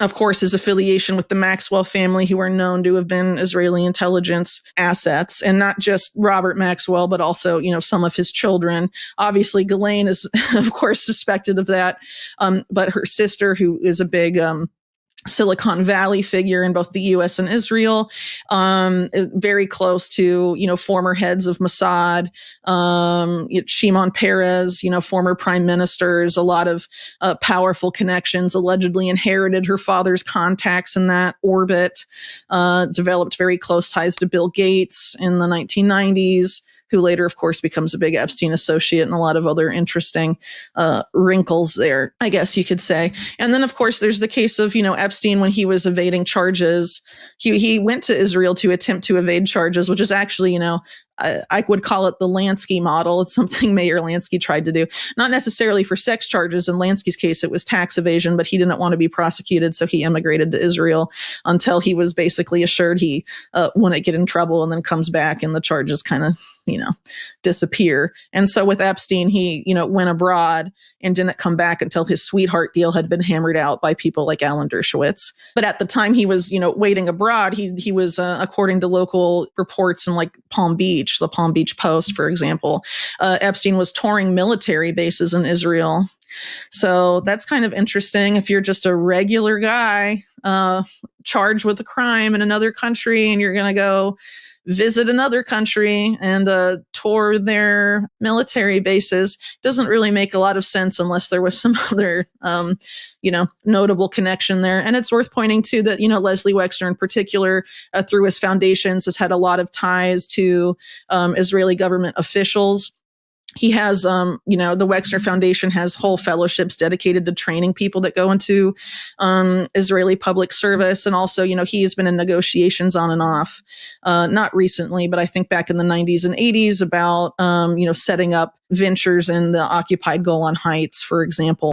of course, his affiliation with the Maxwell family, who are known to have been Israeli intelligence assets, and not just Robert Maxwell, but also, some of his children. Obviously, Ghislaine is, of course, suspected of that. But her sister, who is a big Silicon Valley figure in both the U.S. and Israel, very close to, former heads of Mossad, Shimon Peres, former prime ministers, a lot of powerful connections, allegedly inherited her father's contacts in that orbit, developed very close ties to Bill Gates in the 1990s. Who later, of course, becomes a big Epstein associate, and a lot of other interesting wrinkles there, I guess you could say. And then, of course, there's the case of, Epstein when he was evading charges. He went to Israel to attempt to evade charges, which is actually, I would call it the Lansky model. It's something Mayor Lansky tried to do, not necessarily for sex charges. In Lansky's case, it was tax evasion, but he didn't want to be prosecuted, so he immigrated to Israel until he was basically assured he wouldn't get in trouble, and then comes back and the charges kind of, disappear. And so with Epstein, he, went abroad and didn't come back until his sweetheart deal had been hammered out by people like Alan Dershowitz. But at the time he was, waiting abroad, he was, according to local reports in like Palm Beach, the Palm Beach Post, for example, Epstein was touring military bases in Israel. So that's kind of interesting. If you're just a regular guy charged with a crime in another country, and you're going to go visit another country and tour their military bases, doesn't really make a lot of sense unless there was some other, notable connection there. And it's worth pointing to that, Leslie Wexner in particular, through his foundations, has had a lot of ties to Israeli government officials. He has, the Wexner Foundation has whole fellowships dedicated to training people that go into Israeli public service. And also, he has been in negotiations on and off, not recently, but I think back in the 90s and 80s about, setting up ventures in the occupied Golan Heights, for example.